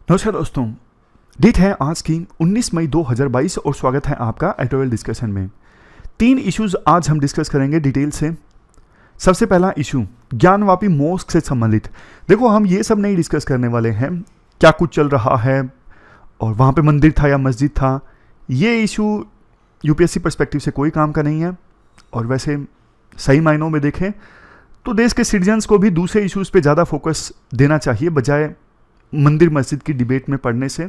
नमस्कार दोस्तों, डेट है आज की 19 मई 2022 और स्वागत है आपका एटोवेल डिस्कशन में। 3 इश्यूज आज हम डिस्कस करेंगे डिटेल से। सबसे पहला इशू ज्ञानवापी मॉस्क से संबंधित। देखो, हम ये सब नहीं डिस्कस करने वाले हैं क्या कुछ चल रहा है और वहाँ पे मंदिर था या मस्जिद था। ये इशू यूपीएससी पर्सपेक्टिव से कोई काम का नहीं है और वैसे सही मायनों में देखें तो देश के सिटीजन्स को भी दूसरे इश्यूज़ पे ज़्यादा फोकस देना चाहिए बजाय मंदिर मस्जिद की डिबेट में पढ़ने से।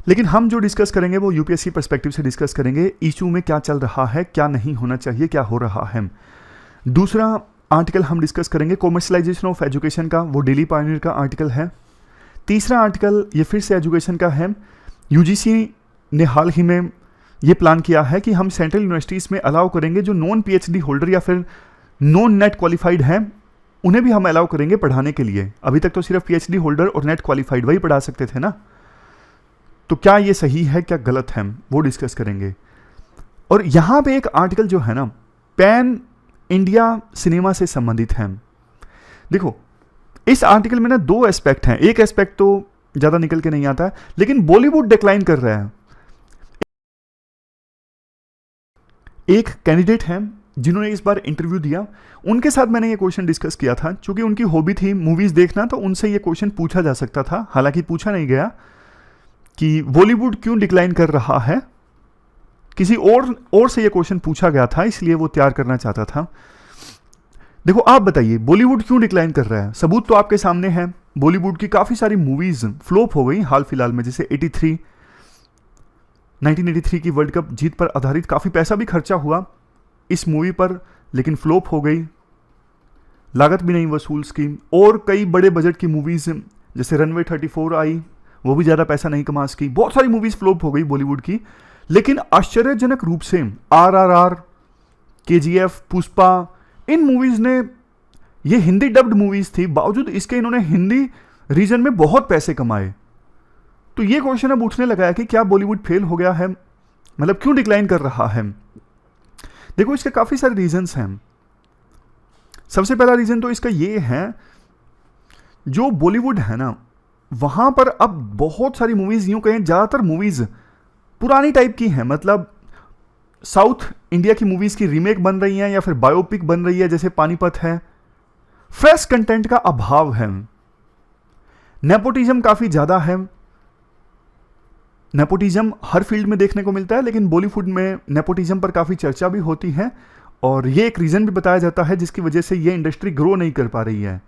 लेकिन हम जो डिस्कस करेंगे वो यूपीएससी पर्सपेक्टिव से डिस्कस करेंगे, इशू में क्या चल रहा है, क्या नहीं होना चाहिए, क्या हो रहा है। दूसरा आर्टिकल हम डिस्कस करेंगे कॉमर्शलाइजेशन ऑफ एजुकेशन का, वो डेली पायनियर का आर्टिकल है। तीसरा आर्टिकल ये फिर से एजुकेशन का है। यूजीसी ने हाल ही में ये प्लान किया है कि हम सेंट्रल यूनिवर्सिटीज़ में अलाउ करेंगे जो नॉन पीएचडी होल्डर या फिर नॉन नेट क्वालिफाइड हैं, उन्हें भी हम अलाउ करेंगे पढ़ाने के लिए। अभी तक तो सिर्फ पीएचडी होल्डर और नेट क्वालिफाइड वही पढ़ा सकते थे ना। तो क्या ये सही है, क्या गलत है, वो डिस्कस करेंगे। और यहाँ पे एक आर्टिकल जो है ना पैन इंडिया सिनेमा से संबंधित है। देखो, इस आर्टिकल में ना 2 एस्पेक्ट हैं। एक एस्पेक्ट तो ज़्यादा निकल के नहीं आता है, लेकिन बॉलीवुड डिक्लाइन कर रहा है। एक कैंडिडेट है जिन्होंने इस बार इंटरव्यू दिया, उनके साथ मैंने ये क्वेश्चन डिस्कस किया था। चूंकि उनकी हॉबी थी मूवीज़ देखना, तो उनसे ये क्वेश्चन पूछा जा सकता था। हालांकि पूछा नहीं गया कि बॉलीवुड क्यों डिक्लाइन कर रहा है, किसी और से ये क्वेश्चन पूछा गया था, इसलिए वो तैयार करना चाहता था। देखो, आप बताइए बॉलीवुड क्यों डिक्लाइन कर रहा है। सबूत तो आपके सामने है। बॉलीवुड की काफ़ी सारी मूवीज़ फ्लॉप हो गई हाल फिलहाल में, जैसे 1983 की वर्ल्ड कप जीत पर आधारित काफ़ी पैसा भी खर्चा हुआ इस मूवी पर, लेकिन फ्लॉप हो गई, लागत भी नहीं वसूल की। और कई बड़े बजट की मूवीज़ जैसे रनवे 34 आई, वो भी ज़्यादा पैसा नहीं कमा सकी। बहुत सारी मूवीज़ फ्लॉप हो गई बॉलीवुड की। लेकिन आश्चर्यजनक रूप से RRR, KGF, पुष्पा, इन मूवीज़ ने, ये हिंदी डब्ड मूवीज़ थी, बावजूद इसके इन्होंने हिंदी रीजन में बहुत पैसे कमाए। तो ये क्वेश्चन अब उठने लगा है कि क्या बॉलीवुड फेल हो गया है, मतलब क्यों डिक्लाइन कर रहा है। देखो, इसके काफ़ी सारे रीजंस हैं। सबसे पहला रीज़न तो इसका ये है, जो बॉलीवुड है ना, वहाँ पर अब बहुत सारी मूवीज़, यूँ कहें ज़्यादातर मूवीज़ पुरानी टाइप की हैं। मतलब साउथ इंडिया की मूवीज़ की रीमेक बन रही हैं या फिर बायोपिक बन रही है, जैसे पानीपत है। फ्रेश कंटेंट का अभाव है। नेपोटिज्म काफ़ी ज़्यादा है। नेपोटिज्म हर फील्ड में देखने को मिलता है, लेकिन बॉलीवुड में नेपोटिज्म पर काफ़ी चर्चा भी होती है और ये एक रीज़न भी बताया जाता है जिसकी वजह से ये इंडस्ट्री ग्रो नहीं कर पा रही है।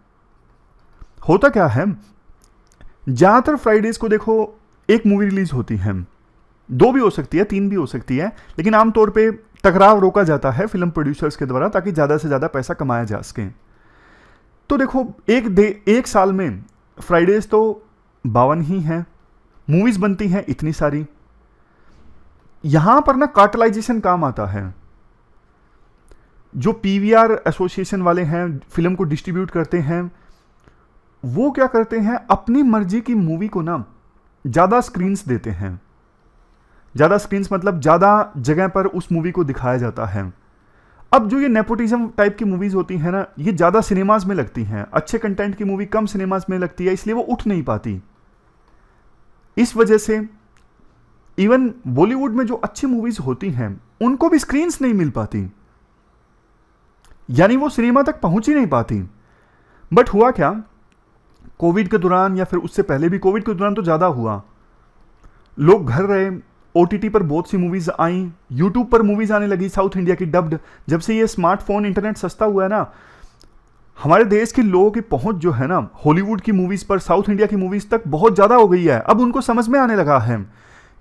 होता क्या है, ज़्यादातर फ्राइडेज को देखो एक मूवी रिलीज होती है, 2 भी हो सकती है, 3 भी हो सकती है, लेकिन आमतौर पे टकराव रोका जाता है फिल्म प्रोड्यूसर्स के द्वारा ताकि ज़्यादा से ज़्यादा पैसा कमाया जा सके। तो देखो, एक साल में फ्राइडेज तो 52 ही हैं, मूवीज़ बनती हैं इतनी सारी। यहां पर ना कार्टलाइजेशन काम आता है। जो पीवीआर एसोसिएशन वाले हैं, फिल्म को डिस्ट्रीब्यूट करते हैं, वो क्या करते हैं, अपनी मर्जी की मूवी को ना ज़्यादा स्क्रीन्स देते हैं। ज़्यादा स्क्रीन्स मतलब ज़्यादा जगह पर उस मूवी को दिखाया जाता है। अब जो ये नेपोटिज्म टाइप की मूवीज़ होती हैं ना, ये ज़्यादा सिनेमाज में लगती हैं। अच्छे कंटेंट की मूवी कम सिनेमाज में लगती है, इसलिए वो उठ नहीं पाती। इस वजह से इवन बॉलीवुड में जो अच्छी मूवीज होती हैं उनको भी स्क्रीन्स नहीं मिल पाती, यानी वो सिनेमा तक पहुंच ही नहीं पाती। बट हुआ क्या, कोविड के दौरान या फिर उससे पहले भी, कोविड के दौरान तो ज़्यादा हुआ, लोग घर रहे, ओटीटी पर बहुत सी मूवीज़ आई, यूट्यूब पर मूवीज़ आने लगी साउथ इंडिया की डब्ड। जब से ये स्मार्टफोन इंटरनेट सस्ता हुआ है ना, हमारे देश के लोगों की पहुंच जो है ना हॉलीवुड की मूवीज़ पर, साउथ इंडिया की मूवीज़ तक बहुत ज़्यादा हो गई है। अब उनको समझ में आने लगा है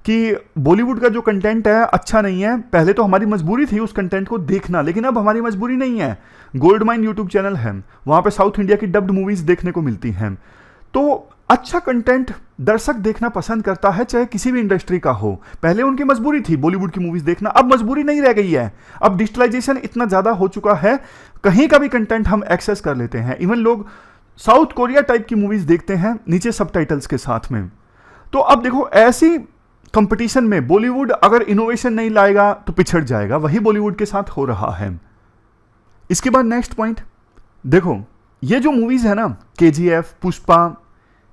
कि बॉलीवुड का जो कंटेंट है अच्छा नहीं है। पहले तो हमारी मजबूरी थी उस कंटेंट को देखना, लेकिन अब हमारी मजबूरी नहीं है। गोल्ड माइन यूट्यूब चैनल है, वहाँ पे साउथ इंडिया की डब्ड मूवीज़ देखने को मिलती हैं। तो अच्छा कंटेंट दर्शक देखना पसंद करता है, चाहे किसी भी इंडस्ट्री का हो। पहले उनकी मजबूरी थी बॉलीवुड की मूवीज़ देखना, अब मजबूरी नहीं रह गई है। अब डिजिटलाइजेशन इतना ज़्यादा हो चुका है, कहीं का भी कंटेंट हम एक्सेस कर लेते हैं। इवन लोग साउथ कोरिया टाइप की मूवीज़ देखते हैं नीचे सबटाइटल्स के साथ में। तो अब देखो, ऐसी कंपटीशन में बॉलीवुड अगर इनोवेशन नहीं लाएगा तो पिछड़ जाएगा। वही बॉलीवुड के साथ हो रहा है। इसके बाद नेक्स्ट पॉइंट देखो, ये जो मूवीज़ है ना, KGF, पुष्पा,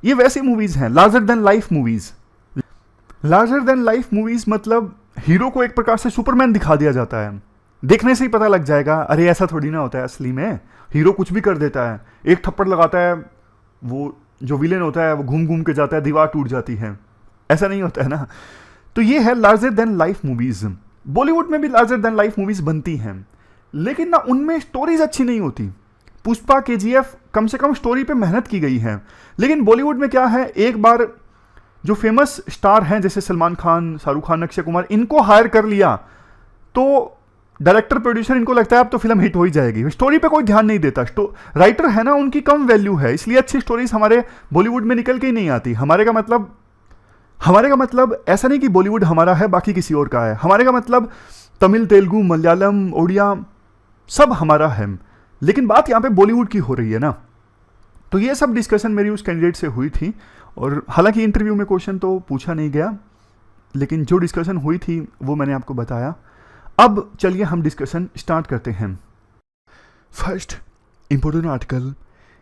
ये वैसी मूवीज हैं, larger than life movies. Larger than life movies मतलब हीरो को एक प्रकार से सुपरमैन दिखा दिया जाता है, देखने से ही पता लग जाएगा अरे ऐसा थोड़ी ना होता है, असली में हीरो कुछ भी कर देता है, एक थप्पड़ लगाता है, वो जो विलेन होता है वो घूम घूम के जाता है, दीवार टूट जाती है, ऐसा नहीं होता है ना। तो ये है larger than life movies. Bollywood में भी लार्जर देन लाइफ मूवीज बनती हैं, लेकिन ना उनमें स्टोरीज अच्छी नहीं होती। पुष्पा, केजीएफ, कम से कम स्टोरी पे मेहनत की गई है। लेकिन बॉलीवुड में क्या है, एक बार जो फेमस स्टार हैं जैसे सलमान खान, शाहरुख खान, अक्षय कुमार, इनको हायर कर लिया तो डायरेक्टर प्रोड्यूसर इनको लगता है अब तो फिल्म हिट हो ही जाएगी, स्टोरी पे कोई ध्यान नहीं देता। राइटर है ना, उनकी कम वैल्यू है, इसलिए अच्छी स्टोरीज हमारे बॉलीवुड में निकल के ही नहीं आती। हमारे का मतलब ऐसा नहीं कि बॉलीवुड हमारा है बाकी किसी और का है, हमारे का मतलब तमिल, तेलुगु, मलयालम, उड़िया सब हमारा है, लेकिन बात यहाँ पे बॉलीवुड की हो रही है ना। तो ये सब डिस्कशन मेरी उस कैंडिडेट से हुई थी, और हालांकि इंटरव्यू में क्वेश्चन तो पूछा नहीं गया, लेकिन जो डिस्कशन हुई थी वो मैंने आपको बताया। अब चलिए हम डिस्कशन स्टार्ट करते हैं। First important article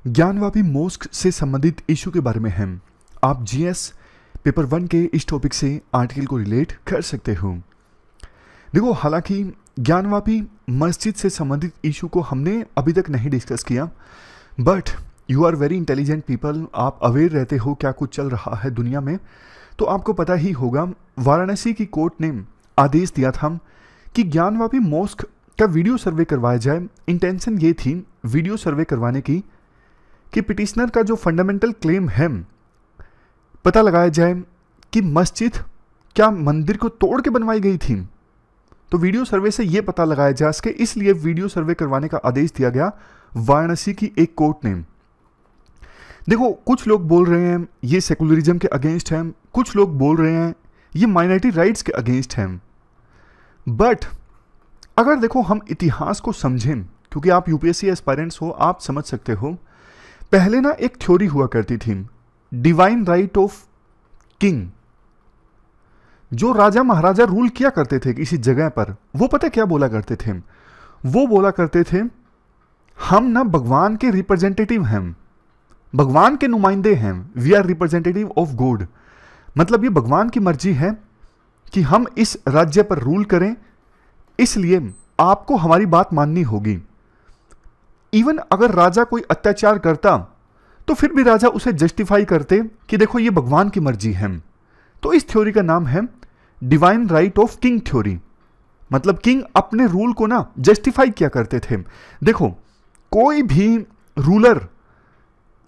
Gyanvapi mosque से संबंधित इशू के बारे में है। आप जीएस पेपर 1 के इस टॉपिक से आर्टिकल को रिलेट कर सकते हो। देखो, हालांकि ज्ञानवापी मस्जिद से संबंधित इशू को हमने अभी तक नहीं डिस्कस किया, but you are very intelligent people, आप अवेयर रहते हो क्या कुछ चल रहा है दुनिया में, तो आपको पता ही होगा वाराणसी की कोर्ट ने आदेश दिया था कि ज्ञानवापी मॉस्क का वीडियो सर्वे करवाया जाए। इंटेंशन ये थी वीडियो सर्वे करवाने की कि पिटिशनर का जो फंडामेंटल क्लेम है पता लगाया जाए कि मस्जिद क्या मंदिर को तोड़ के बनवाई गई थी, तो वीडियो सर्वे से ये पता लगाया जा सके, इसलिए वीडियो सर्वे करवाने का आदेश दिया गया वाराणसी की एक कोर्ट ने। देखो, कुछ लोग बोल रहे हैं ये सेकुलरिज्म के अगेंस्ट है, कुछ लोग बोल रहे हैं ये माइनॉरिटी राइट्स के अगेंस्ट है, बट अगर देखो हम इतिहास को समझें, क्योंकि आप यूपीएससी एस्पायरेंट्स हो, आप समझ सकते हो, पहले ना एक थ्योरी हुआ करती थी, डिवाइन राइट ऑफ किंग। जो राजा महाराजा रूल किया करते थे किसी जगह पर, वो पता क्या बोला करते थे, वो बोला करते थे हम ना भगवान के रिप्रेजेंटेटिव हैं, भगवान के नुमाइंदे हैं, we are representative of God. मतलब ये भगवान की मर्जी है कि हम इस राज्य पर रूल करें, इसलिए आपको हमारी बात माननी होगी। इवन अगर राजा कोई अत्याचार करता तो फिर भी राजा उसे जस्टिफाई करते कि देखो ये भगवान की मर्जी है। तो इस थ्योरी का नाम है divine right of king theory. मतलब किंग अपने रूल को ना जस्टिफाई किया करते थे। देखो, कोई भी रूलर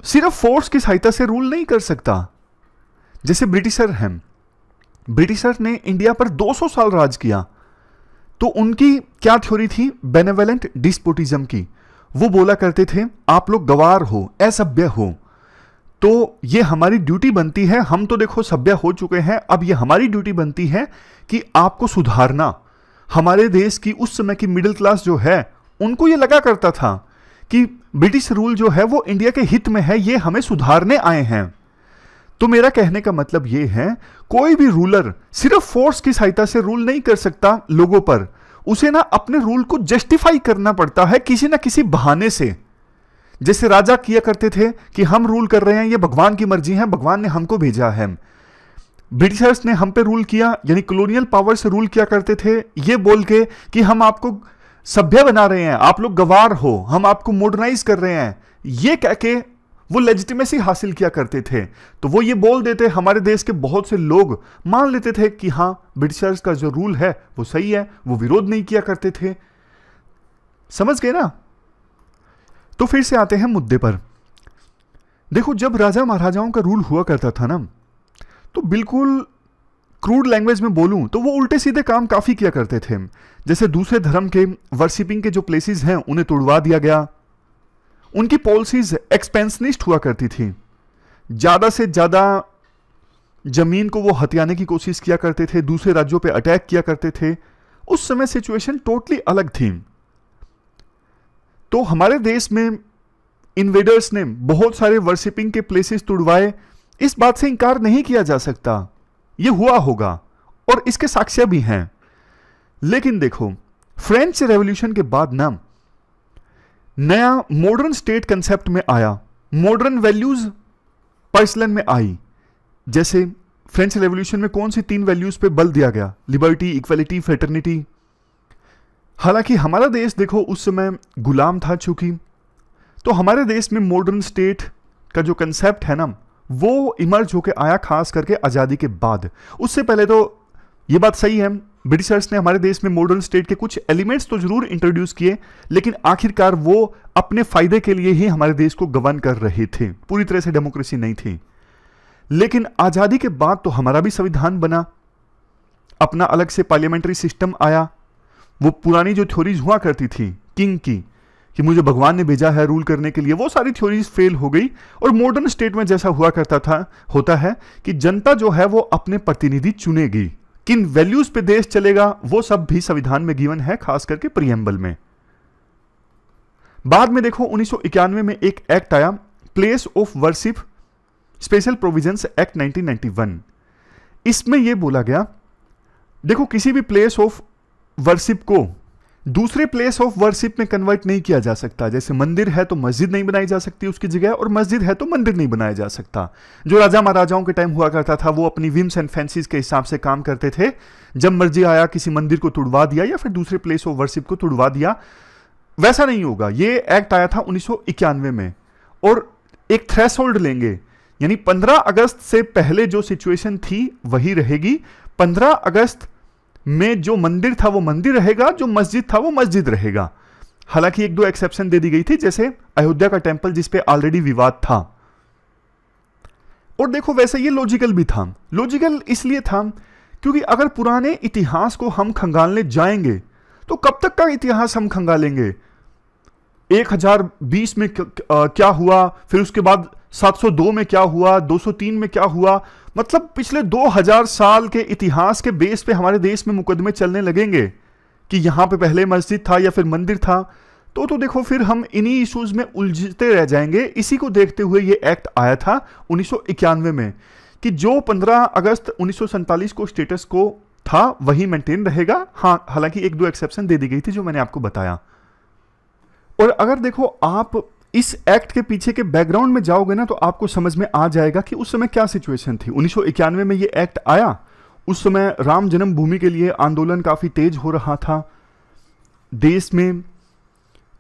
सिर्फ फोर्स की सहायता से रूल नहीं कर सकता। जैसे ब्रिटिशर हैं, ब्रिटिशर ने इंडिया पर 200 साल राज किया, तो उनकी क्या थ्योरी थी, बेनेवलेंट डिस्पोटिज्म की। वो बोला करते थे आप लोग गवार हो, असभ्य हो, तो ये हमारी ड्यूटी बनती है, हम तो देखो सभ्य हो चुके हैं, अब ये हमारी ड्यूटी बनती है कि आपको सुधारना। हमारे देश की उस समय की मिडिल क्लास जो है, उनको ये लगा करता था कि ब्रिटिश रूल जो है वो इंडिया के हित में है, ये हमें सुधारने आए हैं। तो मेरा कहने का मतलब ये है, कोई भी रूलर सिर्फ फोर्स की सहायता से रूल नहीं कर सकता लोगों पर, उसे ना अपने रूल को जस्टिफाई करना पड़ता है किसी ना किसी बहाने से। जैसे राजा किया करते थे कि हम रूल कर रहे हैं, ये भगवान की मर्जी है, भगवान ने हमको भेजा है। ब्रिटिशर्स ने हम पे रूल किया, यानी कॉलोनियल पावर से रूल किया करते थे, ये बोल के कि हम आपको सभ्य बना रहे हैं, आप लोग गवार हो, हम आपको मॉडर्नाइज कर रहे हैं, ये कह के वो लेजिटिमेसी हासिल किया करते थे। तो वो ये बोल देते, हमारे देश के बहुत से लोग मान लेते थे कि हाँ ब्रिटिशर्स का जो रूल है वो सही है, वो विरोध नहीं किया करते थे। समझ गए ना? तो फिर से आते हैं मुद्दे पर। देखो, जब राजा महाराजाओं का रूल हुआ करता था ना, तो बिल्कुल क्रूड लैंग्वेज में बोलूं तो वो उल्टे सीधे काम काफी किया करते थे। जैसे दूसरे धर्म के वर्शिपिंग के जो प्लेसेस हैं उन्हें तोड़वा दिया गया। उनकी पॉलिसीज एक्सपेंशनिस्ट हुआ करती थी, ज्यादा से ज्यादा जमीन को वो हथियाने की कोशिश किया करते थे, दूसरे राज्यों पे अटैक किया करते थे। उस समय सिचुएशन टोटली अलग थी। तो हमारे देश में इन्वेडर्स ने बहुत सारे वर्शिपिंग के प्लेसेस तोड़वाए, इस बात से इंकार नहीं किया जा सकता, ये हुआ होगा और इसके साक्ष्य भी हैं। लेकिन देखो, फ्रेंच रेवोल्यूशन के बाद ना नया मॉडर्न स्टेट कंसेप्ट में आया, मॉडर्न वैल्यूज पर्सलन में आई। जैसे फ्रेंच रेवोल्यूशन में कौन सी 3 वैल्यूज पे बल दिया गया? Liberty, equality, fraternity. हालांकि हमारा देश देखो उस समय गुलाम था चूंकि, तो हमारे देश में मॉडर्न स्टेट का जो कंसेप्ट है ना वो इमर्ज होके आया खास करके आज़ादी के बाद। उससे पहले तो ये बात सही है, ब्रिटिशर्स ने हमारे देश में मॉडर्न स्टेट के कुछ एलिमेंट्स तो जरूर इंट्रोड्यूस किए, लेकिन आखिरकार वो अपने फायदे के लिए ही हमारे देश को गवर्न कर रहे थे, पूरी तरह से डेमोक्रेसी नहीं थी। लेकिन आज़ादी के बाद तो हमारा भी संविधान बना, अपना अलग से पार्लियामेंट्री सिस्टम आया। वो पुरानी जो थ्योरीज हुआ करती थी किंग की कि मुझे भगवान ने भेजा है रूल करने के लिए, वो सारी थ्योरीज फेल हो गई। और मॉडर्न स्टेट में जैसा हुआ करता था होता है कि जनता जो है वो अपने प्रतिनिधि चुनेगी, किन वैल्यूज पे देश चलेगा वो सब भी संविधान में गिवन है, खास करके प्रीएम्बल में। बाद में देखो 1991 में एक एक्ट आया, place of worship special provisions act 1991। इसमें यह बोला गया, देखो किसी भी प्लेस ऑफ वर्शिप को दूसरे प्लेस ऑफ वर्शिप में कन्वर्ट नहीं किया जा सकता। जैसे मंदिर है तो मस्जिद नहीं बनाई जा सकती उसकी जगह, और मस्जिद है तो मंदिर नहीं बनाया जा सकता। जो राजा महाराजाओं के टाइम हुआ करता था वो अपनी विम्स एंड फैंसीज के हिसाब से काम करते थे, जब मर्जी आया किसी मंदिर को तुड़वा दिया या फिर दूसरे प्लेस ऑफ वर्शिप को तुड़वा दिया। वैसा नहीं होगा। ये एक्ट आया था 1991 में, और एक थ्रेशोल्ड लेंगे, यानी 15 अगस्त से पहले जो सिचुएशन थी वही रहेगी। 15 अगस्त में जो मंदिर था वो मंदिर रहेगा, जो मस्जिद था वो मस्जिद रहेगा। हालांकि 1-2 एक्सेप्शन दे दी गई थी, जैसे अयोध्या का टेंपल जिसपे ऑलरेडी विवाद था। और देखो वैसे ये लॉजिकल भी था। लॉजिकल इसलिए था क्योंकि अगर पुराने इतिहास को हम खंगालने जाएंगे तो कब तक का इतिहास हम खंगालेंगे? 1020 में क्या हुआ, फिर उसके बाद 702 में क्या हुआ, 203 में क्या हुआ, मतलब पिछले 2000 साल के इतिहास के बेस पे हमारे देश में मुकदमे चलने लगेंगे कि यहां पे पहले मस्जिद था या फिर मंदिर था। तो देखो फिर हम इन्हीं इश्यूज में उलझते रह जाएंगे। इसी को देखते हुए ये एक्ट आया था 1991 में कि जो 15 अगस्त 1947 को स्टेटस को था वही मेंटेन रहेगा। हाँ, हालांकि 1-2 एक्सेप्शन दे दी गई थी जो मैंने आपको बताया। और अगर देखो आप इस एक्ट के पीछे के बैकग्राउंड में जाओगे ना तो आपको समझ में आ जाएगा कि उस समय क्या सिचुएशन थी। 1991 में ये एक्ट आया, उस समय राम जन्मभूमि के लिए आंदोलन काफी तेज हो रहा था, देश में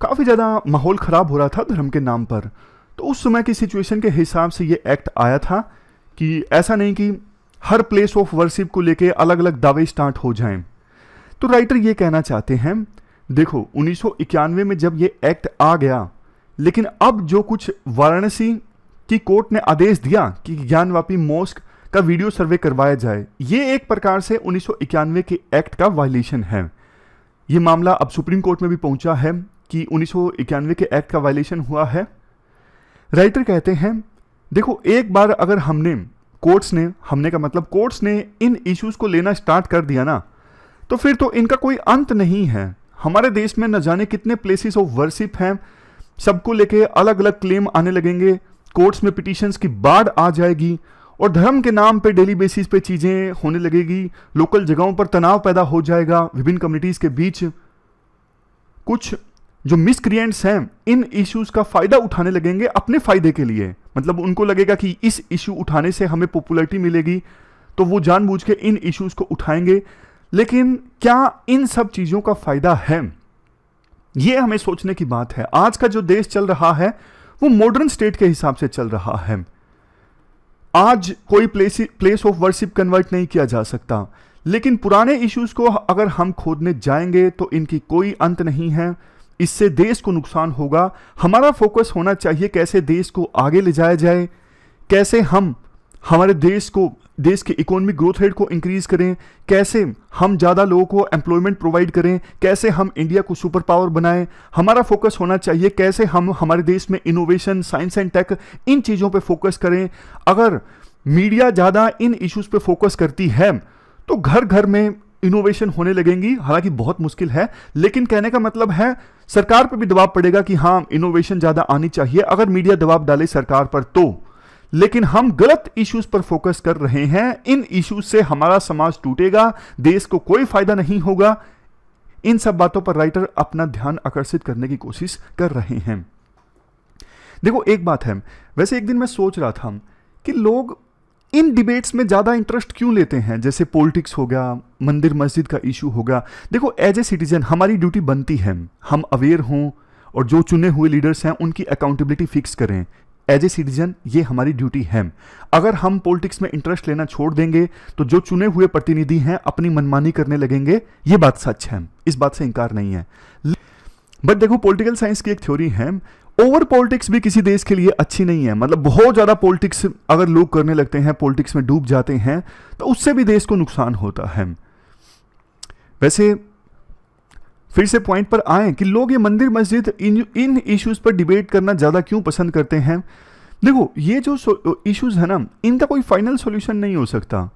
काफी ज्यादा माहौल खराब हो रहा था धर्म के नाम पर। तो उस समय की सिचुएशन के हिसाब से ये एक्ट आया था कि ऐसा नहीं कि हर प्लेस ऑफ वर्शिप को लेके अलग अलग दावे स्टार्ट हो जाएं। तो राइटर ये कहना चाहते हैं, देखो 1991 में जब ये एक्ट आ गया, लेकिन अब जो कुछ वाराणसी की कोर्ट ने आदेश दिया कि ज्ञानवापी मॉस्क का वीडियो सर्वे करवाया जाए, ये एक प्रकार से 1991 के एक्ट का वायलेशन है। ये मामला अब सुप्रीम कोर्ट में भी पहुंचा है कि 1991 के एक्ट का वायलेशन हुआ है। राइटर कहते हैं, देखो एक बार अगर कोर्ट्स ने इन इश्यूज को लेना स्टार्ट कर दिया ना, तो फिर तो इनका कोई अंत नहीं है। हमारे देश में न जाने कितने प्लेसेस ऑफ वर्शिप हैं, सबको लेके अलग अलग क्लेम आने लगेंगे, कोर्ट्स में पिटीशंस की बाढ़ आ जाएगी और धर्म के नाम पे डेली बेसिस पे चीजें होने लगेगी। लोकल जगहों पर तनाव पैदा हो जाएगा विभिन्न कम्युनिटीज के बीच। कुछ जो मिसक्रिएंट्स हैं इन इश्यूज का फायदा उठाने लगेंगे अपने फायदे के लिए। मतलब उनको लगेगा कि इस इश्यू उठाने से हमें पॉपुलैरिटी मिलेगी, तो वो जानबूझ के इन इश्यूज को उठाएंगे। लेकिन क्या इन सब चीजों का फायदा है? ये हमें सोचने की बात है। आज का जो देश चल रहा है वो मॉडर्न स्टेट के हिसाब से चल रहा है। आज कोई प्लेस ऑफ वर्शिप कन्वर्ट नहीं किया जा सकता, लेकिन पुराने इश्यूज को अगर हम खोदने जाएंगे तो इनकी कोई अंत नहीं है। इससे देश को नुकसान होगा। हमारा फोकस होना चाहिए कैसे देश को आगे ले जाया जाए, कैसे हम हमारे देश के इकोनॉमिक ग्रोथ रेट को इंक्रीज करें, कैसे हम ज़्यादा लोगों को एम्प्लॉयमेंट प्रोवाइड करें, कैसे हम इंडिया को सुपर पावर बनाएं। हमारा फोकस होना चाहिए कैसे हम हमारे देश में इनोवेशन, साइंस एंड टेक, इन चीज़ों पे फोकस करें। अगर मीडिया ज़्यादा इन इश्यूज पे फोकस करती है तो घर घर में इनोवेशन होने लगेंगी। हालांकि बहुत मुश्किल है, लेकिन कहने का मतलब है सरकार पर भी दबाव पड़ेगा कि हाँ इनोवेशन ज़्यादा आनी चाहिए, अगर मीडिया दबाव डाले सरकार पर तो। लेकिन हम गलत इश्यूज पर फोकस कर रहे हैं। इन इश्यूज से हमारा समाज टूटेगा, देश को कोई फायदा नहीं होगा। इन सब बातों पर राइटर अपना ध्यान आकर्षित करने की कोशिश कर रहे हैं। देखो एक बात है, वैसे एक दिन मैं सोच रहा था कि लोग इन डिबेट्स में ज़्यादा इंटरेस्ट क्यों लेते हैं। जैसे पॉलिटिक्स हो गया, मंदिर मस्जिद का इशू हो गया। देखो, एज ए सिटीजन हमारी ड्यूटी बनती है हम अवेयर हों और जो चुने हुए लीडर्स हैं उनकी अकाउंटेबिलिटी फिक्स करें। एज ए सिटीजन ये हमारी ड्यूटी है। अगर हम पॉलिटिक्स में इंटरेस्ट लेना छोड़ देंगे तो जो चुने हुए प्रतिनिधि हैं अपनी मनमानी करने लगेंगे। ये बात सच है, इस बात से इनकार नहीं है। बट देखो, पॉलिटिकल साइंस की एक थ्योरी है, ओवर पॉलिटिक्स भी किसी देश के लिए अच्छी नहीं है। मतलब बहुत ज़्यादा पॉलिटिक्स अगर लोग करने लगते हैं, पॉलिटिक्स में डूब जाते हैं, तो उससे भी देश को नुकसान होता है। वैसे फिर से पॉइंट पर आए कि लोग ये मंदिर मस्जिद इन इश्यूज पर डिबेट करना ज़्यादा क्यों पसंद करते हैं। देखो, ये जो इश्यूज है ना, इनका कोई फाइनल सॉल्यूशन नहीं हो सकता।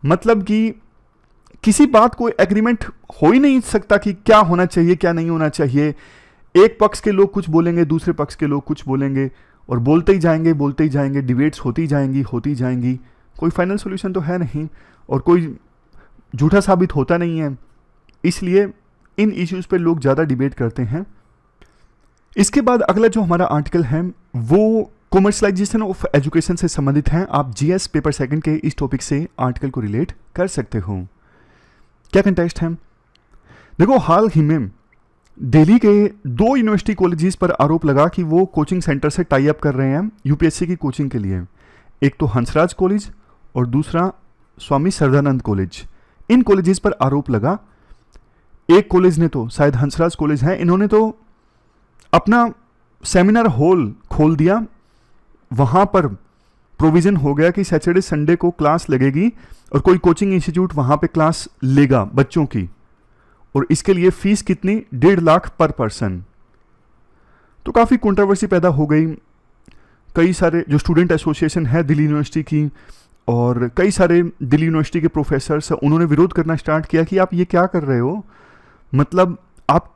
मतलब कि किसी बात को एग्रीमेंट हो ही नहीं सकता कि क्या होना चाहिए क्या नहीं होना चाहिए। एक पक्ष के लोग कुछ बोलेंगे, दूसरे पक्ष के लोग कुछ बोलेंगे, और बोलते ही जाएंगे, डिबेट्स होती जाएंगी। कोई फाइनल सॉल्यूशन तो है नहीं और कोई झूठा साबित होता नहीं है। इसलिए इन इश्यूज पे लोग ज़्यादा डिबेट करते हैं। इसके बाद अगला जो हमारा आर्टिकल है वो कॉमर्शलाइजेशन ऑफ एजुकेशन से संबंधित है। आप जीएस पेपर सेकंड के इस टॉपिक से आर्टिकल को रिलेट कर सकते हो। क्या कंटेक्स्ट है? देखो, हाल ही में दिल्ली के 2 यूनिवर्सिटी कॉलेजेस पर आरोप लगा कि वो कोचिंग सेंटर से टाई अप कर रहे हैं यूपीएससी की कोचिंग के लिए। एक तो हंसराज कॉलेज और दूसरा स्वामी सरदानंद कॉलेज। इन कॉलेजेस पर आरोप लगा। एक कॉलेज ने तो, शायद हंसराज कॉलेज है, इन्होंने तो अपना सेमिनार हॉल खोल दिया। वहाँ पर प्रोविज़न हो गया कि सैटरडे संडे को क्लास लगेगी और कोई कोचिंग इंस्टीट्यूट वहाँ पे क्लास लेगा बच्चों की, और इसके लिए फीस कितनी, 1.5 लाख पर पर्सन। तो काफ़ी कंट्रोवर्सी पैदा हो गई। कई सारे जो स्टूडेंट एसोसिएशन है दिल्ली यूनिवर्सिटी की और कई सारे दिल्ली यूनिवर्सिटी के प्रोफेसर्स, उन्होंने विरोध करना स्टार्ट किया कि आप ये क्या कर रहे हो। मतलब आप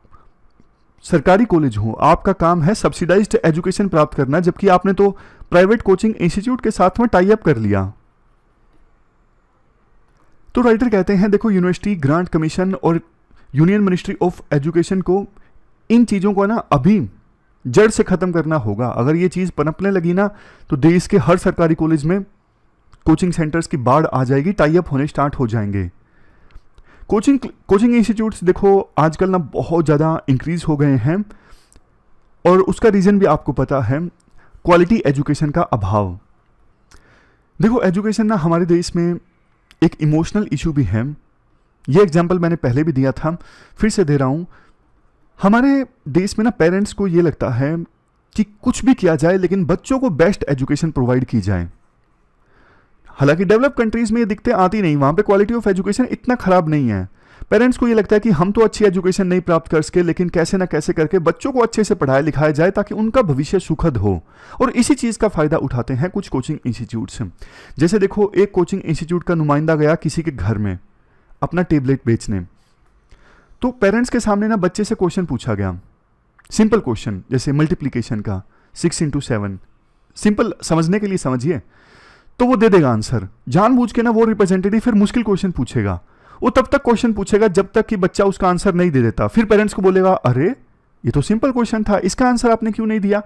सरकारी कॉलेज हो, आपका काम है सब्सिडाइज्ड एजुकेशन प्राप्त करना, जबकि आपने तो प्राइवेट कोचिंग इंस्टीट्यूट के साथ में टाई अप कर लिया। तो राइटर कहते हैं, देखो, यूनिवर्सिटी ग्रांट कमीशन और यूनियन मिनिस्ट्री ऑफ एजुकेशन को इन चीज़ों को ना अभी जड़ से ख़त्म करना होगा। अगर ये चीज़ पनपने लगी ना तो देश के हर सरकारी कॉलेज में कोचिंग सेंटर्स की बाढ़ आ जाएगी, टाई अप होने स्टार्ट हो जाएंगे। कोचिंग इंस्टीट्यूट्स देखो आजकल ना बहुत ज़्यादा इंक्रीज हो गए हैं, और उसका रीज़न भी आपको पता है, क्वालिटी एजुकेशन का अभाव। देखो, एजुकेशन ना हमारे देश में एक इमोशनल इशू भी है। ये एग्जाम्पल मैंने पहले भी दिया था, फिर से दे रहा हूँ। हमारे देश में ना पेरेंट्स को ये लगता है कि कुछ भी किया जाए लेकिन बच्चों को बेस्ट एजुकेशन प्रोवाइड की जाए। हालांकि डेवलप कंट्रीज में ये दिक्कतें आती नहीं, वहाँ पे क्वालिटी ऑफ एजुकेशन इतना ख़राब नहीं है। पेरेंट्स को ये लगता है कि हम तो अच्छी एजुकेशन नहीं प्राप्त कर सके, लेकिन कैसे ना कैसे करके बच्चों को अच्छे से पढ़ाया लिखाया जाए ताकि उनका भविष्य सुखद हो, और इसी चीज़ का फ़ायदा उठाते हैं कुछ कोचिंग इंस्टीट्यूट्स। जैसे देखो, एक कोचिंग इंस्टीट्यूट का नुमाइंदा गया किसी के घर में अपना टेबलेट बेचने, तो पेरेंट्स के सामने ना बच्चे से क्वेश्चन पूछा गया, सिंपल क्वेश्चन जैसे मल्टीप्लिकेशन का 6 × 7, सिंपल समझने के लिए समझिए, तो वो दे देगा आंसर। जानबूझ के ना वो रिप्रेजेंटेटिव फिर मुश्किल क्वेश्चन पूछेगा, वो तब तक क्वेश्चन पूछेगा जब तक कि बच्चा उसका आंसर नहीं दे देता। फिर पेरेंट्स को बोलेगा, अरे ये तो सिंपल क्वेश्चन था, इसका आंसर आपने क्यों नहीं दिया।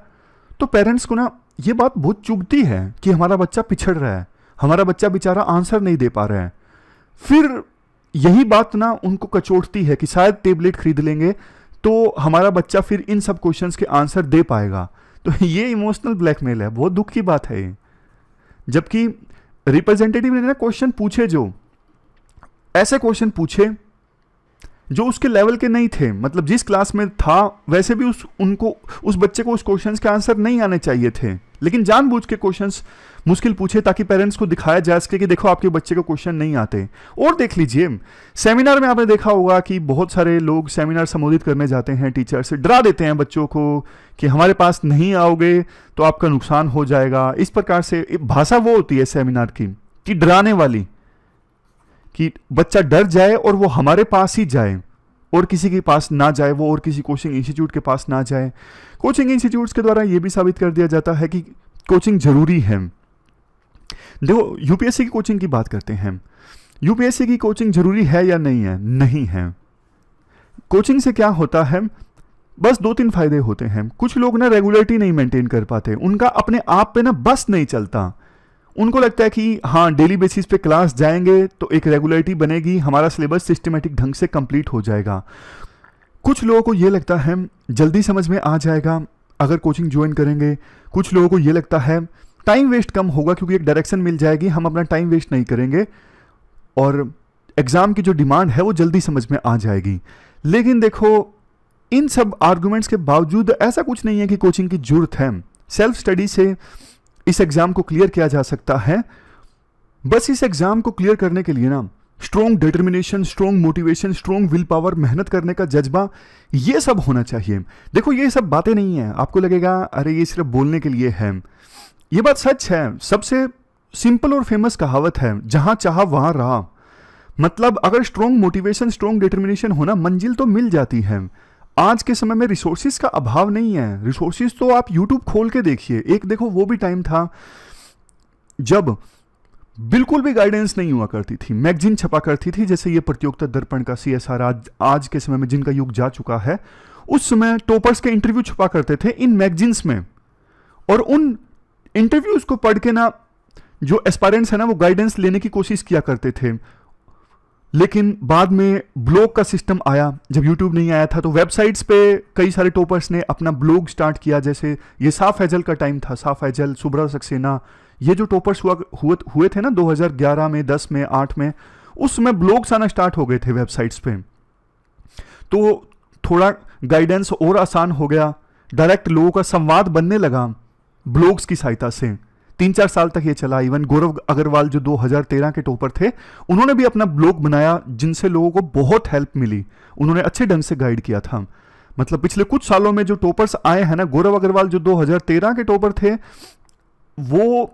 तो पेरेंट्स को ना ये बात बहुत चुभती है कि हमारा बच्चा पिछड़ रहा है, हमारा बच्चा बेचारा आंसर नहीं दे पा रहा है। फिर यही बात ना उनको कचोटती है कि शायद टेबलेट खरीद लेंगे तो हमारा बच्चा फिर इन सब क्वेश्चंस के आंसर दे पाएगा। तो ये इमोशनल ब्लैकमेल है, बहुत दुख की बात है ये। जबकि रिप्रेजेंटेटिव ने ना क्वेश्चन पूछे, जो ऐसे क्वेश्चन पूछे जो उसके लेवल के नहीं थे, मतलब जिस क्लास में था वैसे भी उस बच्चे को उस क्वेश्चंस के आंसर नहीं आने चाहिए थे, लेकिन जानबूझ के क्वेश्चंस मुश्किल पूछे ताकि पेरेंट्स को दिखाया जा सके कि देखो आपके बच्चे को क्वेश्चन नहीं आते। और देख लीजिए, सेमिनार में आपने देखा होगा कि बहुत सारे लोग सेमिनार संबोधित करने जाते हैं, टीचर से डरा देते हैं बच्चों को कि हमारे पास नहीं आओगे तो आपका नुकसान हो जाएगा। इस प्रकार से भाषा वो होती है सेमिनार की कि डराने वाली, कि बच्चा डर जाए और वो हमारे पास ही जाए और किसी के पास ना जाए, वो और किसी कोचिंग इंस्टीट्यूट के पास ना जाए। कोचिंग इंस्टीट्यूट्स के द्वारा ये भी साबित कर दिया जाता है कि कोचिंग जरूरी है। देखो, यूपीएससी की कोचिंग की बात करते हैं। यूपीएससी की कोचिंग जरूरी है या नहीं है? नहीं है। कोचिंग से क्या होता है, बस 2-3 फायदे होते हैं। कुछ लोग ना रेगुलरिटी नहीं मेंटेन कर पाते, उनका अपने आप पे ना बस नहीं चलता, उनको लगता है कि हाँ डेली बेसिस पे क्लास जाएंगे तो एक रेगुलरिटी बनेगी, हमारा सिलेबस सिस्टमेटिक ढंग से कंप्लीट हो जाएगा। कुछ लोगों को ये लगता है जल्दी समझ में आ जाएगा अगर कोचिंग ज्वाइन करेंगे। कुछ लोगों को ये लगता है टाइम वेस्ट कम होगा क्योंकि एक डायरेक्शन मिल जाएगी, हम अपना टाइम वेस्ट नहीं करेंगे और एग्ज़ाम की जो डिमांड है वो जल्दी समझ में आ जाएगी। लेकिन देखो इन सब आर्गुमेंट्स के बावजूद ऐसा कुछ नहीं है कि कोचिंग की जरूरत है। सेल्फ स्टडी से इस एग्ज़ाम को क्लियर किया जा सकता है। बस इस एग्ज़ाम को क्लियर करने के लिए ना strong determination, strong motivation, strong will power, मेहनत करने का जज्बा, ये सब होना चाहिए। देखो ये सब बातें नहीं है, आपको लगेगा अरे ये सिर्फ बोलने के लिए है, ये बात सच है। सबसे सिंपल और फेमस कहावत है, जहां चाहा वहां रहा। मतलब अगर स्ट्रॉन्ग मोटिवेशन, स्ट्रॉन्ग डिटर्मिनेशन होना, मंजिल तो मिल जाती है। आज के समय में रिसोर्सिस का अभाव नहीं है। रिसोर्सिस तो आप यूट्यूब खोल के देखिए। एक देखो वो भी टाइम था जब बिल्कुल भी गाइडेंस नहीं हुआ करती थी, मैगजीन छपा करती थी, जैसे ये प्रतियोगिता दर्पण का CSR आज के समय में जिनका युग जा चुका है। उस समय टॉपर्स के इंटरव्यू छपा करते थे इन मैगजीन्स में, और उन इंटरव्यूज को पढ़ के ना जो एस्पायरेंट्स है ना वो गाइडेंस लेने की कोशिश किया करते थे। लेकिन बाद में ब्लॉग का सिस्टम आया, जब यूट्यूब नहीं आया था तो वेबसाइट्स पे कई सारे टॉपर्स ने अपना ब्लॉग स्टार्ट किया। जैसे ये साफ फैजल का टाइम था, साफ फैजल, सुब्रा सक्सेना, ये जो टॉपर्स हुए थे ना 2011 में, 10 में, 8 में, उस समय ब्लॉग्स आना स्टार्ट हो गए थे वेबसाइट्स पे। तो थोड़ा गाइडेंस और आसान हो गया, डायरेक्ट लोगों का संवाद बनने लगा ब्लॉग्स की सहायता से। 3-4 साल तक ये चला। इवन गौरव अग्रवाल जो 2013 के टॉपर थे, उन्होंने भी अपना ब्लॉग बनाया जिनसे लोगों को बहुत हेल्प मिली। उन्होंने अच्छे ढंग से गाइड किया था। मतलब पिछले कुछ सालों में जो टॉपर्स आए हैं ना, गौरव अग्रवाल जो 2013 के टॉपर थे, वो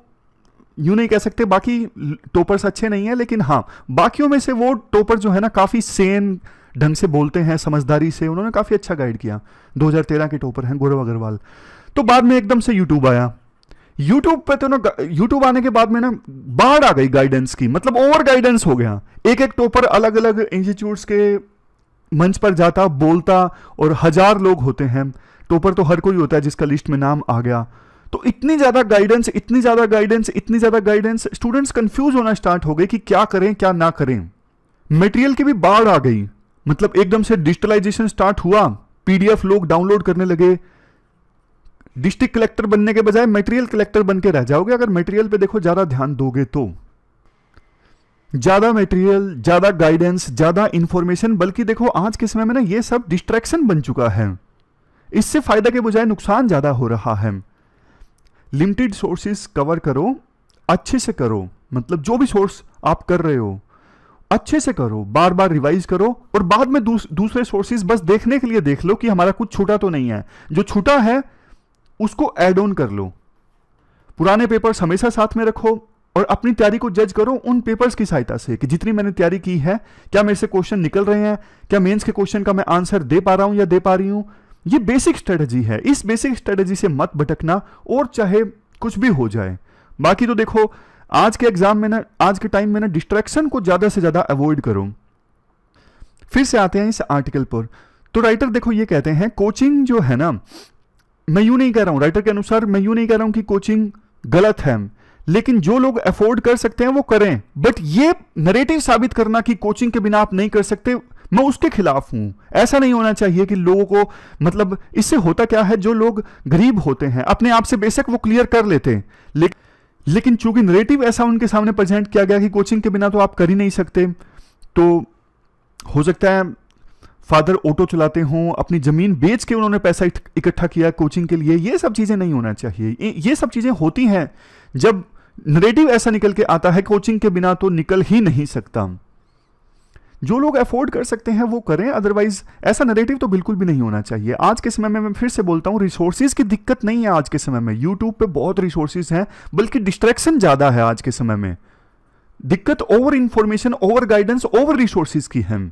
यूं नहीं कह सकते बाकी टॉपर्स अच्छे नहीं है, लेकिन हाँ बाकियों में से वो टॉपर जो है ना काफी सेन ढंग से बोलते हैं, समझदारी से। उन्होंने काफी अच्छा गाइड किया। 2013 के टॉपर हैं गौरव अग्रवाल। तो बाद में एकदम से यूट्यूब आया। यूट्यूब पे तो ना, यूट्यूब आने के बाद में ना बाढ़ आ गई गाइडेंस की, मतलब ओवर गाइडेंस हो गया। एक एक टॉपर अलग अलग इंस्टीट्यूट्स के मंच पर जाता, बोलता, और 1000 लोग होते हैं। टॉपर तो हर कोई होता है जिसका लिस्ट में नाम आ गया। तो इतनी ज्यादा गाइडेंस, इतनी ज्यादा गाइडेंस, इतनी ज्यादा गाइडेंस, स्टूडेंट्स कंफ्यूज होना स्टार्ट हो गए कि क्या करें क्या ना करें। मटेरियल की भी बाढ़ आ गई। मतलब एकदम से डिजिटलाइजेशन स्टार्ट हुआ, PDF लोग डाउनलोड करने लगे। डिस्ट्रिक्ट कलेक्टर बनने के बजाय मटेरियल कलेक्टर बन के रह जाओगे अगर मटेरियल पे देखो ज्यादा ध्यान दोगे तो। ज्यादा मटेरियल, ज्यादा गाइडेंस, ज्यादा इंफॉर्मेशन, बल्कि देखो आज के समय में ना ये सब डिस्ट्रैक्शन बन चुका है। इससे फायदा के बजाय नुकसान ज्यादा हो रहा है। लिमिटेड सोर्सेस कवर करो, अच्छे से करो। मतलब जो भी सोर्स आप कर रहे हो अच्छे से करो, बार बार रिवाइज करो, और बाद में दूसरे सोर्सेज बस देखने के लिए देख लो कि हमारा कुछ छूटा तो नहीं है। जो छूटा है उसको ऐड ऑन कर लो। पुराने पेपर्स हमेशा साथ में रखो और अपनी तैयारी को जज करो उन पेपर्स की सहायता से कि जितनी मैंने तैयारी की है, क्या मेरे से क्वेश्चन निकल रहे हैं, क्या मेंस के क्वेश्चन का मैं आंसर दे पा रहा हूं या दे पा रही हूं। ये बेसिक स्ट्रेटजी है। इस बेसिक स्ट्रेटजी से मत भटकना, और चाहे कुछ भी हो जाए। बाकी तो देखो आज के एग्जाम में ना, आज के टाइम में ना डिस्ट्रैक्शन को ज्यादा से ज्यादा अवॉइड करो। फिर से आते हैं इस आर्टिकल पर। तो राइटर देखो ये कहते हैं कोचिंग जो है ना, मैं यूं नहीं कह रहा हूं, राइटर के अनुसार मैं यूं नहीं कह रहा हूं कि कोचिंग गलत है, लेकिन जो लोग अफोर्ड कर सकते हैं वो करें। बट ये नरेटिव साबित करना कि कोचिंग के बिना आप नहीं कर सकते, मैं उसके खिलाफ हूं। ऐसा नहीं होना चाहिए कि लोगों को, मतलब इससे होता क्या है, जो लोग गरीब होते हैं अपने आप से बेशक वो क्लियर कर लेते हैं, लेकिन चूंकि नरेटिव ऐसा उनके सामने प्रेजेंट किया गया कि कोचिंग के बिना तो आप कर ही नहीं सकते, तो हो सकता है फादर ऑटो चलाते हों, अपनी जमीन बेच के उन्होंने पैसा इकट्ठा किया कोचिंग के लिए। ये सब चीजें नहीं होना चाहिए। ये सब चीजें होती हैं जब नरेटिव ऐसा निकल के आता है कोचिंग के बिना तो निकल ही नहीं सकता। जो लोग अफोर्ड कर सकते हैं वो करें, अदरवाइज ऐसा नरेटिव तो बिल्कुल भी नहीं होना चाहिए। आज के समय में मैं फिर से बोलता हूं, रिसोर्सेज की दिक्कत नहीं है आज के समय में। यूट्यूब पे बहुत रिसोर्सेज हैं, बल्कि डिस्ट्रैक्शन ज्यादा है आज के समय में। दिक्कत over information, over guidance, over resources की है।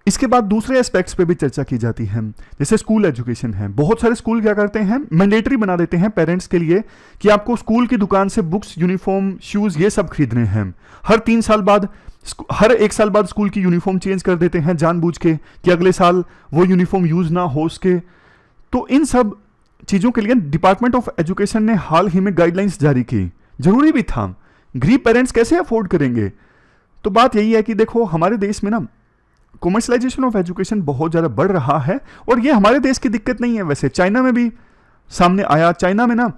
इसके बाद दूसरे एस्पेक्ट्स पे भी चर्चा की जाती है, जैसे स्कूल एजुकेशन है। बहुत सारे स्कूल क्या करते हैं, मैंडेटरी बना देते हैं पेरेंट्स के लिए कि आपको स्कूल की दुकान से बुक्स, यूनिफॉर्म, शूज ये सब खरीदने हैं। हर 3 साल बाद, हर 1 साल बाद स्कूल की यूनिफॉर्म चेंज कर देते हैं जानबूझ के कि अगले साल वो यूनिफॉर्म यूज ना हो सके। तो इन सब चीजों के लिए डिपार्टमेंट ऑफ एजुकेशन ने हाल ही में गाइडलाइंस जारी की जरूरी भी था। गरीब पेरेंट्स कैसे अफोर्ड करेंगे? तो बात यही है कि देखो हमारे देश में ना कॉमर्शलाइजेशन ऑफ एजुकेशन बहुत ज़्यादा बढ़ रहा है, और ये हमारे देश की दिक्कत नहीं है, वैसे चाइना में भी सामने आया। चाइना में ना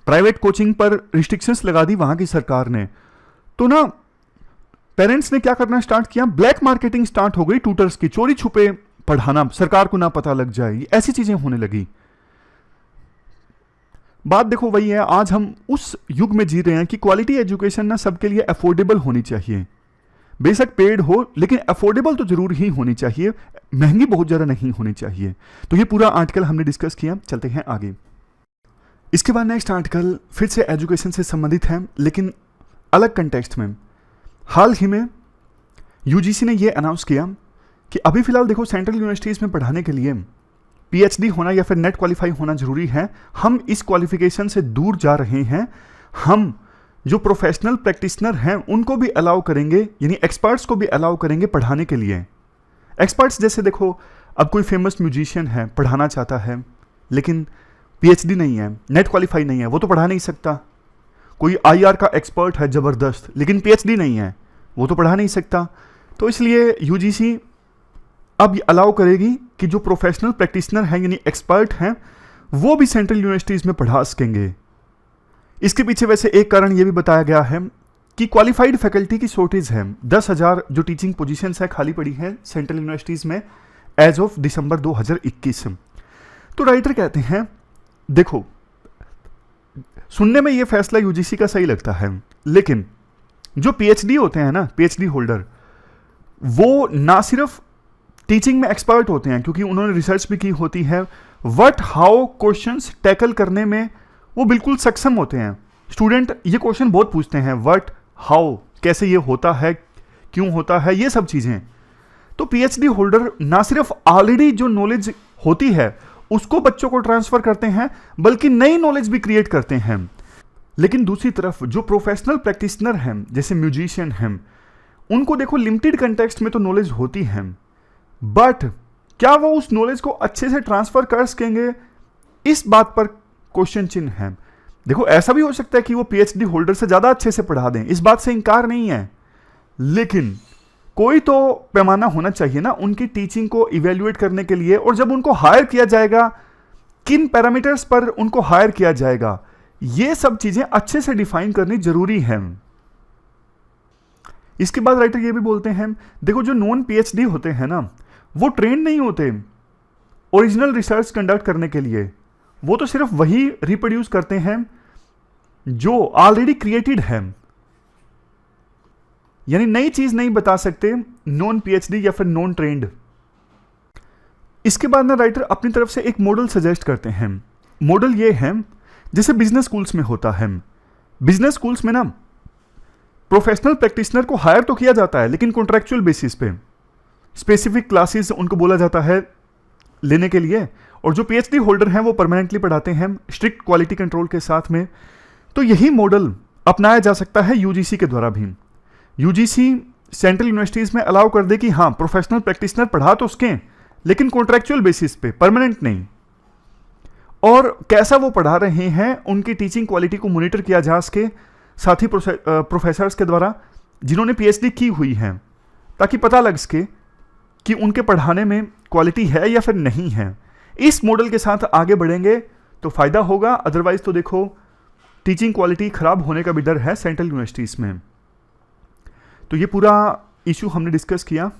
प्राइवेट कोचिंग पर रिस्ट्रिक्शंस लगा दी वहां की सरकार ने, तो ना पेरेंट्स ने क्या करना स्टार्ट किया, ब्लैक मार्केटिंग स्टार्ट हो गई, ट्यूटर्स की चोरी छुपे पढ़ाना, सरकार को ना पता लग जाए, ऐसी चीजें होने लगी। बात देखो वही है, आज हम उस युग में जी रहे हैं कि क्वालिटी एजुकेशन ना सबके लिए अफोर्डेबल होनी चाहिए। बेशक पेड हो, लेकिन अफोर्डेबल तो जरूर ही होनी चाहिए, महंगी बहुत ज़्यादा नहीं होनी चाहिए। तो ये पूरा आर्टिकल हमने डिस्कस किया, चलते हैं आगे। इसके बाद नेक्स्ट आर्टिकल फिर से एजुकेशन से संबंधित है, लेकिन अलग कंटेक्स्ट में। हाल ही में यूजीसी ने ये अनाउंस किया कि अभी फिलहाल देखो सेंट्रल यूनिवर्सिटीज़ में पढ़ाने के लिए पीएचडी होना या फिर नेट क्वालिफाई होना जरूरी है। हम इस क्वालिफिकेशन से दूर जा रहे हैं। हम जो प्रोफेशनल प्रैक्टिशनर हैं उनको भी अलाउ करेंगे, यानी एक्सपर्ट्स को भी अलाउ करेंगे पढ़ाने के लिए। एक्सपर्ट्स जैसे देखो, अब कोई फेमस म्यूजिशियन है, पढ़ाना चाहता है, लेकिन पीएचडी नहीं है, नेट क्वालिफाई नहीं है, वो तो पढ़ा नहीं सकता। कोई आईआर का एक्सपर्ट है ज़बरदस्त, लेकिन पीएचडी नहीं है, वो तो पढ़ा नहीं सकता। तो इसलिए यूजीसी अब अलाउ करेगी कि जो प्रोफेशनल प्रैक्टिशनर हैं यानी एक्सपर्ट हैं वो भी सेंट्रल यूनिवर्सिटीज़ में पढ़ा सकेंगे। इसके पीछे वैसे एक कारण ये भी बताया गया है कि क्वालिफाइड फैकल्टी की शॉर्टेज है। 10,000 जो टीचिंग पोजीशंस है खाली पड़ी हैं सेंट्रल यूनिवर्सिटीज़ में एज ऑफ दिसंबर 2021। तो राइटर कहते हैं देखो, सुनने में ये फैसला यूजीसी का सही लगता है, लेकिन जो पीएचडी होते हैं ना, पीएचडी होल्डर, वो ना सिर्फ टीचिंग में एक्सपर्ट होते हैं क्योंकि उन्होंने रिसर्च भी की होती है, व्हाट हाउ क्वेश्चंस टैकल करने में वो बिल्कुल सक्षम होते हैं। स्टूडेंट ये क्वेश्चन बहुत पूछते हैं, व्हाट हाउ, कैसे ये होता है, क्यों होता है, ये सब चीज़ें। तो पीएचडी होल्डर ना सिर्फ ऑलरेडी जो नॉलेज होती है उसको बच्चों को ट्रांसफर करते हैं, बल्कि नई नॉलेज भी क्रिएट करते हैं। लेकिन दूसरी तरफ जो प्रोफेशनल प्रैक्टिशनर हैं जैसे म्यूजिशियन हैं, उनको देखो लिमिटेड कंटेक्स्ट में तो नॉलेज होती है, बट क्या वो उस नॉलेज को अच्छे से ट्रांसफर कर सकेंगे, इस बात पर क्वेश्चन चिन्ह है। देखो ऐसा भी हो सकता है कि वो पीएचडी होल्डर से ज़्यादा अच्छे से पढ़ा दें, इस बात से इनकार नहीं है, लेकिन कोई तो पैमाना होना चाहिए ना उनकी टीचिंग को इवेल्युएट करने के लिए। और जब उनको हायर किया जाएगा, किन पैरामीटर्स पर उनको हायर किया जाएगा, ये सब चीज़ें अच्छे से डिफाइन करनी जरूरी है। इसके बाद राइटर ये भी बोलते हैं, देखो जो नॉन पीएचडी होते हैं ना, वो ट्रेंड नहीं होते ओरिजिनल रिसर्च कंडक्ट करने के लिए, वो तो सिर्फ वही रिप्रोड्यूस करते हैं जो ऑलरेडी क्रिएटेड है, यानी नई चीज नहीं बता सकते नॉन पीएचडी या फिर नॉन ट्रेंड। इसके बाद ना राइटर अपनी तरफ से एक मॉडल सजेस्ट करते हैं। मॉडल ये है जैसे बिजनेस स्कूल्स में होता है। बिजनेस स्कूल्स में ना प्रोफेशनल प्रैक्टिशनर को हायर तो किया जाता है, लेकिन कॉन्ट्रैक्चुअल बेसिस पे स्पेसिफिक क्लासेस उनको बोला जाता है लेने के लिए, और जो पीएचडी होल्डर हैं वो परमानेंटली पढ़ाते हैं स्ट्रिक्ट क्वालिटी कंट्रोल के साथ में। तो यही मॉडल अपनाया जा सकता है यूजीसी के द्वारा भी। यूजीसी सेंट्रल यूनिवर्सिटीज़ में अलाउ कर दे कि हाँ प्रोफेशनल प्रैक्टिशनर पढ़ा तो उसके, लेकिन कॉन्ट्रैक्चुअल बेसिस पे, परमानेंट नहीं। और कैसा वो पढ़ा रहे हैं उनकी टीचिंग क्वालिटी को मॉनिटर किया जा सके, साथ ही प्रोफेसर्स के द्वारा जिन्होंने पीएचडी की हुई है, ताकि पता लग सके कि उनके पढ़ाने में क्वालिटी है या फिर नहीं है। इस मॉडल के साथ आगे बढ़ेंगे तो फ़ायदा होगा, अदरवाइज तो देखो टीचिंग क्वालिटी ख़राब होने का भी डर है सेंट्रल यूनिवर्सिटीज़ में। तो ये पूरा इशू हमने डिस्कस किया।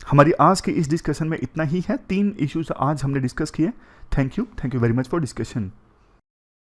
हमारी आज की इस डिस्कशन में इतना ही है, 3 इश्यूज आज हमने डिस्कस किए। Thank you very much for discussion.